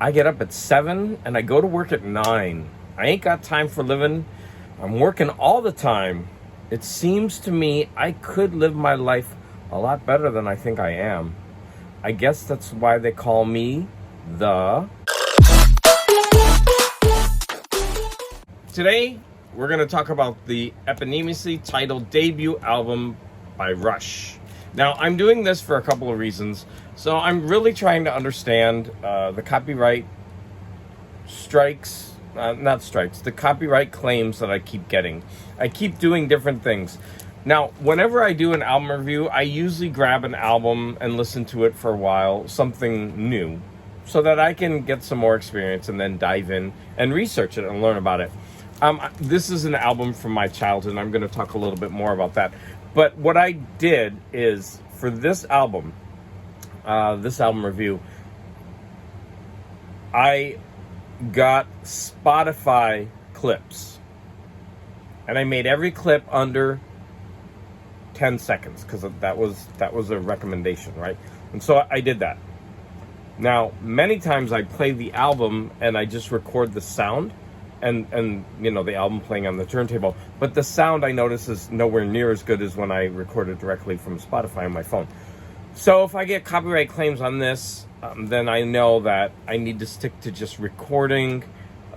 I get up at 7 and I go to work at 9. I ain't got time for living. I'm working all the time. It seems to me I could live my life a lot better than I think I am. I guess that's why they call me the... Today, we're going to talk about the eponymously titled debut album by Rush. Now, I'm doing this for a couple of reasons. So I'm really trying to understand the copyright strikes, the copyright claims that I keep getting. I keep doing different things. Now, whenever I do an album review, I usually grab an album and listen to it for a while, something new, so that I can get some more experience and then dive in and research it and learn about it. This is an album from my childhood, and I'm going to talk a little bit more about that. But what I did is, for this album review, I got Spotify clips. And I made every clip under 10 seconds, because that was a recommendation, right? And so I did that. Now, many times I play the album and I just record the sound and you know, the album playing on the turntable. But the sound, I notice, is nowhere near as good as when I record it directly from Spotify on my phone. So if I get copyright claims on this, then I know that I need to stick to just recording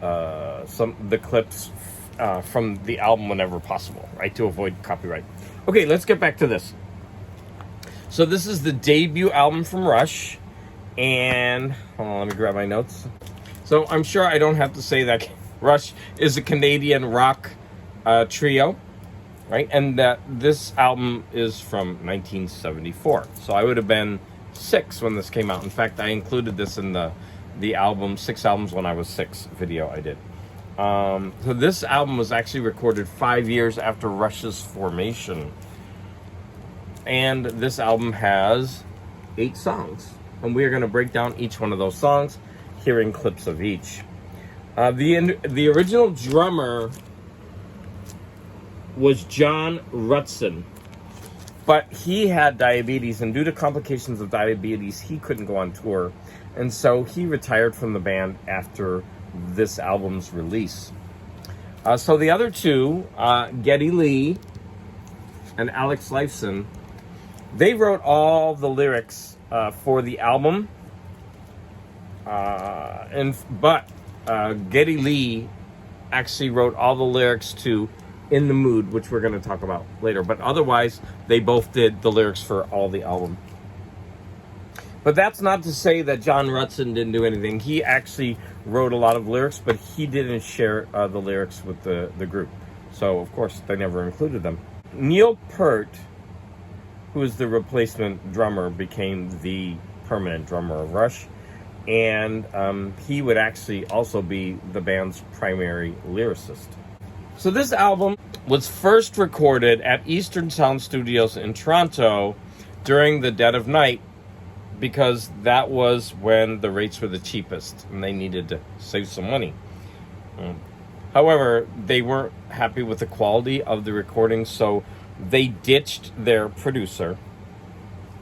the clips from the album whenever possible, right, to avoid copyright. Okay, let's get back to this. So this is the debut album from Rush, and hold on, let me grab my notes. So I'm sure I don't have to say that Rush is a Canadian rock trio, right? And that this album is from 1974. So I would have been 6 when this came out. In fact, I included this in the album, 6 albums when I was 6 video I did. So this album was actually recorded 5 years after Rush's formation. And this album has 8 songs. And we are going to break down each one of those songs, hearing clips of each. The original drummer was John Rutson, but he had diabetes, and due to complications of diabetes, he couldn't go on tour, and so he retired from the band after this album's release. So the other two, Geddy Lee and Alex Lifeson, they wrote all the lyrics for the album, but Geddy Lee actually wrote all the lyrics to In the Mood, which we're going to talk about later. But otherwise, they both did the lyrics for all the album. But that's not to say that John Rutson didn't do anything. He actually wrote a lot of lyrics, but he didn't share the lyrics with the group. So, of course, they never included them. Neil Peart, who is the replacement drummer, became the permanent drummer of Rush. And he would actually also be the band's primary lyricist. So this album was first recorded at Eastern Sound Studios in Toronto during the dead of night, because that was when the rates were the cheapest and they needed to save some money. However, they weren't happy with the quality of the recording, so they ditched their producer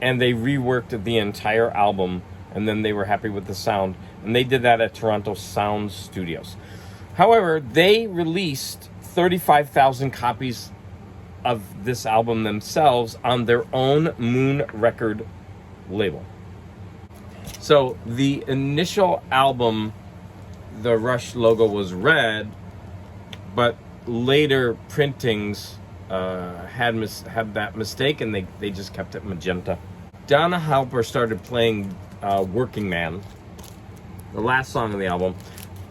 and they reworked the entire album, and then they were happy with the sound, and they did that at Toronto Sound Studios. However, they released 35,000 copies of this album themselves on their own Moon record label. So the initial album, the Rush logo was red, but later printings had that mistake, and they just kept it magenta. Donna Halper started playing Working Man, the last song of the album,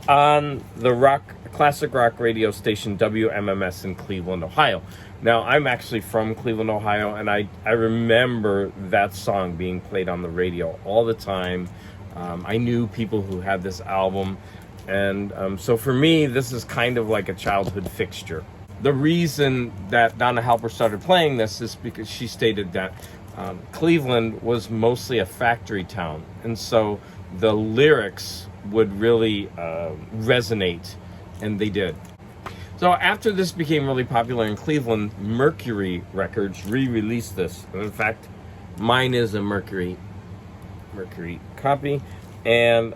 on the classic rock radio station WMMS in Cleveland, Ohio. Now, I'm actually from Cleveland, Ohio, and I remember that song being played on the radio all the time. I knew people who had this album, and so for me, this is kind of like a childhood fixture. The reason that Donna Halper started playing this is because she stated that Cleveland was mostly a factory town, and so the lyrics would really resonate, and they did. So after this became really popular in Cleveland, Mercury Records re-released this. And in fact, mine is a Mercury copy, and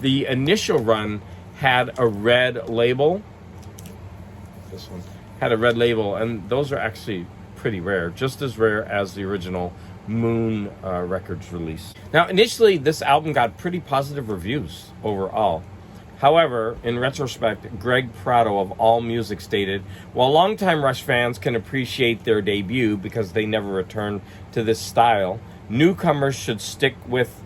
The initial run had a red label. This one had a red label, and those are actually pretty rare, just as rare as the original Moon Records release. Now, initially, this album got pretty positive reviews overall. However, in retrospect, Greg Prato of AllMusic stated, while longtime Rush fans can appreciate their debut because they never returned to this style, newcomers should stick with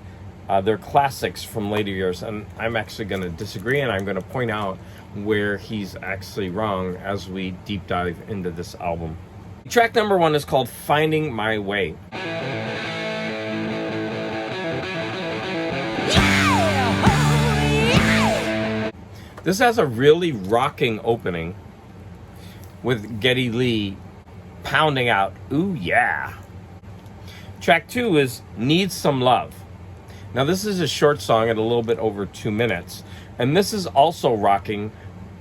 their classics from later years. And I'm actually going to disagree, and I'm going to point out where he's actually wrong as we deep dive into this album. Track number 1 is called Finding My Way. This has a really rocking opening with Geddy Lee pounding out, "Ooh yeah." Track 2 is Need Some Love. Now this is a short song at a little bit over 2 minutes, and this is also rocking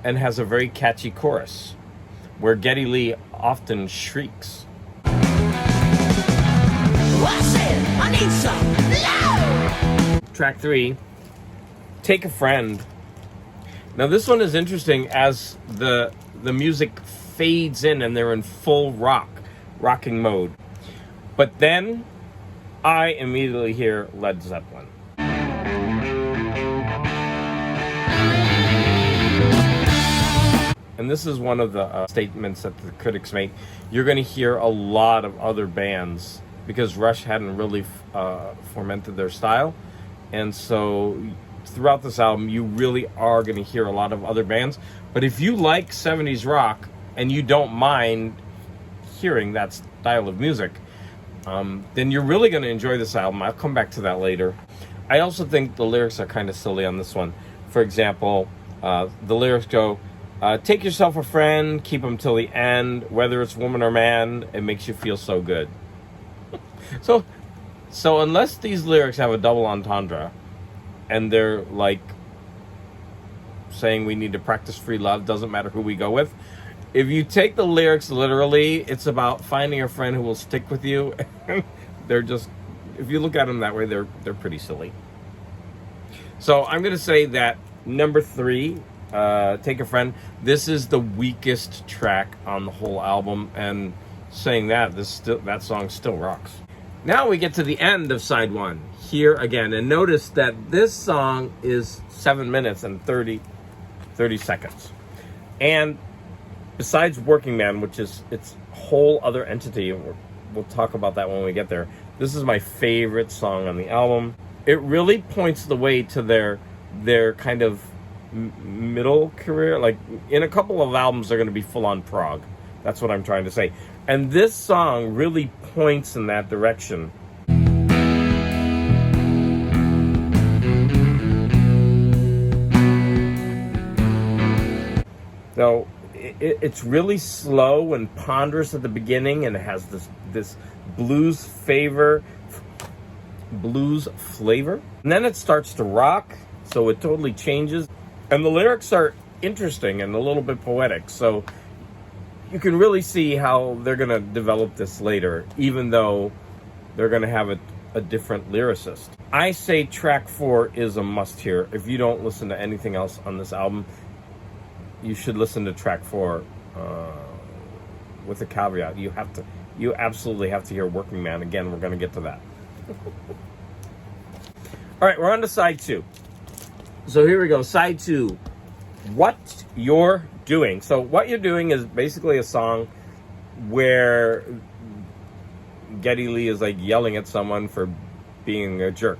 and has a very catchy chorus where Geddy Lee often shrieks. I need some love. Track 3, Take a Friend. Now this one is interesting as the music fades in and they're in full rocking mode. But then I immediately hear Led Zeppelin. And this is one of the statements that the critics make. You're going to hear a lot of other bands because Rush hadn't really fomented their style. And so throughout this album, you really are going to hear a lot of other bands. But if you like 70s rock and you don't mind hearing that style of music, then you're really going to enjoy this album. I'll come back to that later. I also think the lyrics are kind of silly on this one. For example, the lyrics go, take yourself a friend, keep them till the end, whether it's woman or man, it makes you feel so good. So unless these lyrics have a double entendre, and they're like saying we need to practice free love, doesn't matter who we go with. If you take the lyrics literally, it's about finding a friend who will stick with you. They're just, if you look at them that way, they're pretty silly. So I'm going to say that number 3, Take a Friend, this is the weakest track on the whole album, and saying that, that song still rocks. Now we get to the end of side 1, Here Again, and notice that this song is 7 minutes and 30 seconds. And besides Working Man, which is its whole other entity, we'll talk about that when we get there, this is my favorite song on the album. It really points the way to their kind of middle career. Like, in a couple of albums, they're going to be full-on prog. That's what I'm trying to say. And this song really points in that direction. So it's really slow and ponderous at the beginning, and it has this blues flavor. And then it starts to rock, so it totally changes. And the lyrics are interesting and a little bit poetic, so you can really see how they're going to develop this later, even though they're going to have a different lyricist. I say track 4 is a must hear. If you don't listen to anything else on this album, you should listen to track 4 with a caveat. You absolutely have to hear Working Man. Again, we're going to get to that. All right, we're on to side 2. So here we go, side 2. What You're Doing. So What You're Doing is basically a song where Geddy Lee is like yelling at someone for being a jerk.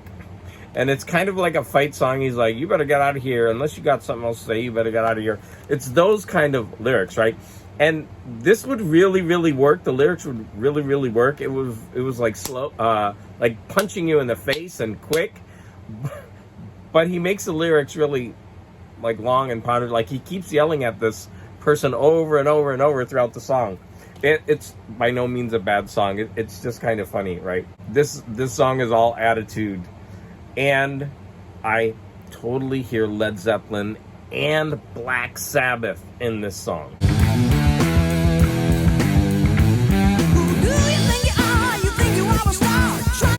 And it's kind of like a fight song. He's like, you better get out of here. Unless you got something else to say, you better get out of here. It's those kind of lyrics, right? And this would really, really work. The lyrics would really, really work. It was like slow, like punching you in the face and quick. But he makes the lyrics really like long and pondered. Like he keeps yelling at this person over and over and over throughout the song. It's by no means a bad song. It's just kind of funny, right? This song is all attitude. And I totally hear Led Zeppelin and Black Sabbath in this song.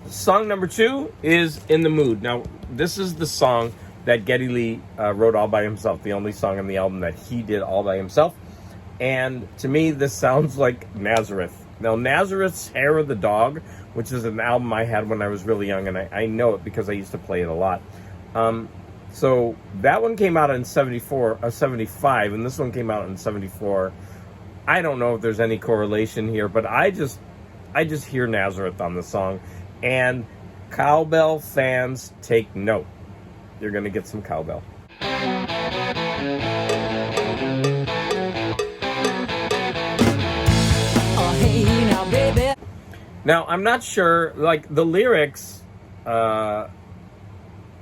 Song number 2 is In the Mood. Now, this is the song that Geddy Lee wrote all by himself, the only song on the album that he did all by himself. And to me, this sounds like Nazareth. Now, Nazareth's Hair of the Dog, which is an album I had when I was really young, and I know it because I used to play it a lot. So that one came out in 75, and this one came out in 74. I don't know if there's any correlation here, but I just hear Nazareth on the song. And cowbell fans, take note. You're going to get some cowbell. Now, I'm not sure, like, the lyrics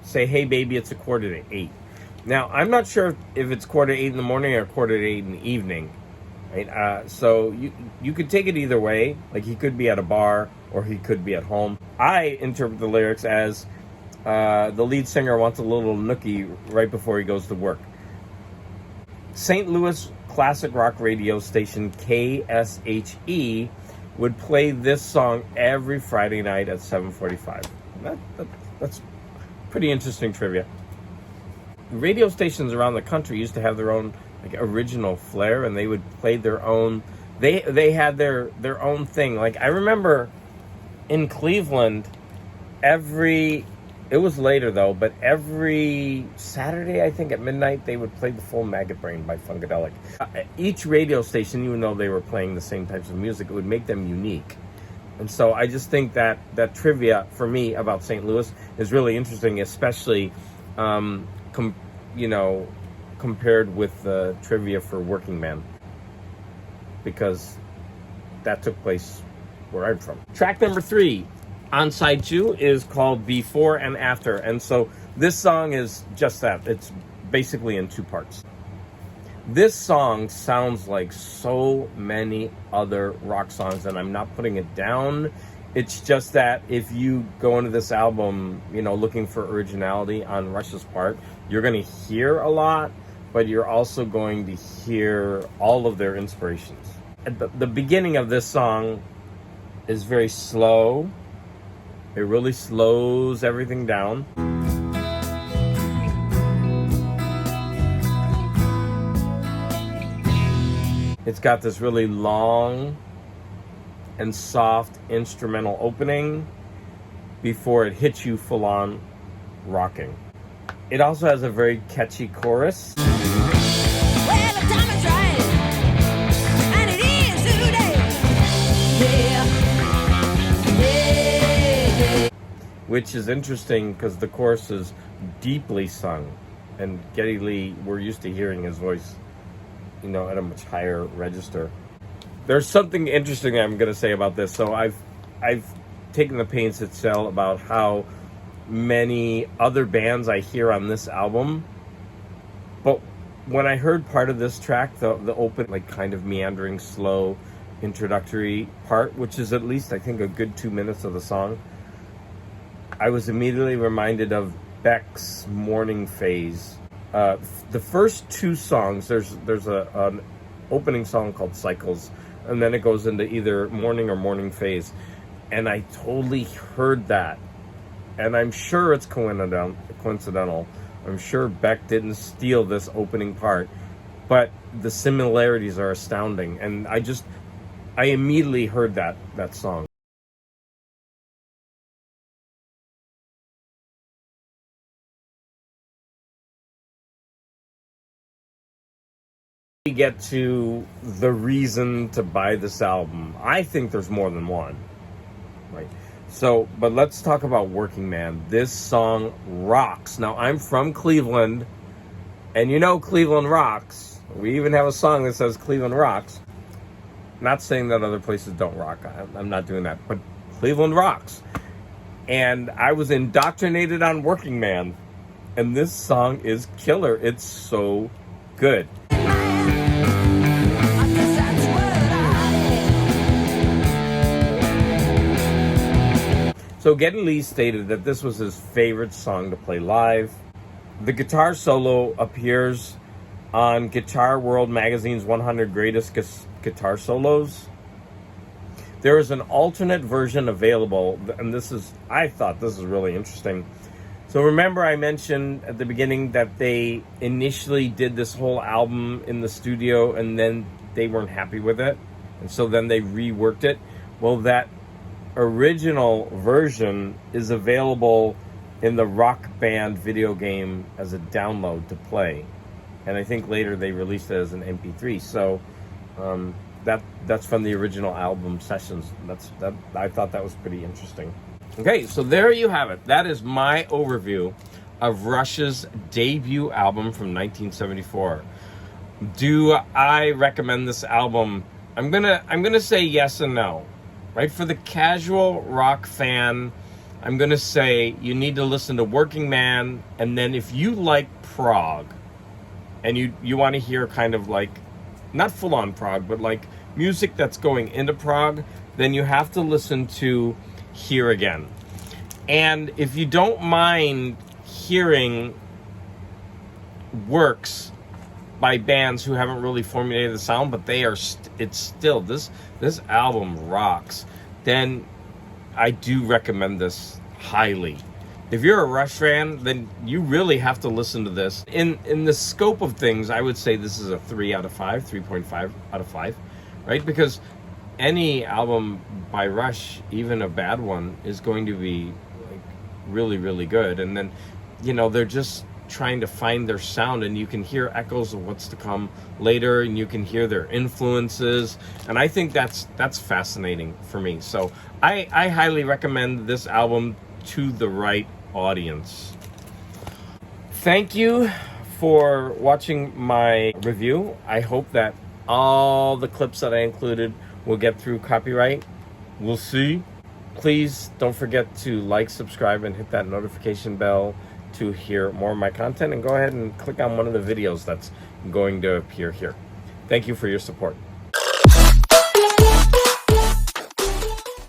say, hey, baby, it's 7:45. Now, I'm not sure if it's 7:45 in the morning or 7:45 in the evening. Right? So you could take it either way. Like, he could be at a bar or he could be at home. I interpret the lyrics as the lead singer wants a little nookie right before he goes to work. St. Louis classic rock radio station KSHE would play this song every Friday night at 7:45. That's pretty interesting trivia. Radio stations around the country used to have their own like original flair, and they would play their own. They had their own thing. Like, I remember in Cleveland, it was later though, but every Saturday, I think at midnight, they would play the full Maggot Brain by Funkadelic. Each radio station, even though they were playing the same types of music, it would make them unique. And so I just think that trivia for me about St. Louis is really interesting, especially, compared with the trivia for Working Man, because that took place where I'm from. Track number 3 on side 2 is called Before and After. And so this song is just that. It's basically in 2 parts. This song sounds like so many other rock songs, and I'm not putting it down. It's just that if you go into this album, looking for originality on Rush's part, you're going to hear a lot, but you're also going to hear all of their inspirations. The beginning of this song is very slow. It really slows everything down. It's got this really long and soft instrumental opening before it hits you full on rocking. It also has a very catchy chorus. Well, the time is right, and it is today. Yeah. Which is interesting because the chorus is deeply sung, and Geddy Lee, we're used to hearing his voice, at a much higher register. There's something interesting I'm going to say about this. So I've taken the pains to tell about how many other bands I hear on this album, but when I heard part of this track, the open, like, kind of meandering, slow introductory part, which is at least I think a good 2 minutes of the song, I was immediately reminded of Beck's Morning Phase. The first 2 songs, there's an opening song called Cycles, and then it goes into either Morning or Morning Phase, and I totally heard that, and I'm sure it's coincidental. I'm sure Beck didn't steal this opening part, but the similarities are astounding, and I immediately heard that song. We get to the reason to buy this album. I think there's more than one, right? So, but let's talk about Working Man. This song rocks. Now, I'm from Cleveland, and Cleveland rocks. We even have a song that says Cleveland rocks. Not saying that other places don't rock. I'm not doing that, but Cleveland rocks. And I was indoctrinated on Working Man, and this song is killer. It's so good. So Geddy Lee stated that this was his favorite song to play live. The guitar solo appears on Guitar World magazine's 100 Greatest Guitar Solos. There is an alternate version available, and I thought this is really interesting. So remember I mentioned at the beginning that they initially did this whole album in the studio and then they weren't happy with it. And so then they reworked it. Well, that original version is available in the Rock Band video game as a download to play. And I think later they released it as an MP3. So that's from the original album sessions. I thought that was pretty interesting. Okay, so there you have it. That is my overview of Rush's debut album from 1974. Do I recommend this album? I'm gonna say yes and no. Right? For the casual rock fan, I'm gonna say you need to listen to Working Man, and then if you like prog and you want to hear kind of like not full-on prog, but like music that's going into prog, then you have to listen to Here Again. And if you don't mind hearing works by bands who haven't really formulated the sound, but they are it's still this album rocks, then I do recommend this highly. If you're a Rush fan, then you really have to listen to this. In the scope of things, I would say this is a 3 out of 5, 3.5 out of 5, right? Because any album by Rush, even a bad one, is going to be like really, really good. And then, they're just trying to find their sound, and you can hear echoes of what's to come later, and you can hear their influences, and I think that's fascinating for me. So I highly recommend this album to the right audience. Thank you for watching my review. I hope that all the clips that I included will get through copyright. We'll see. Please don't forget to like, subscribe, and hit that notification bell to hear more of my content, and go ahead and click on one of the videos that's going to appear here. Thank you for your support.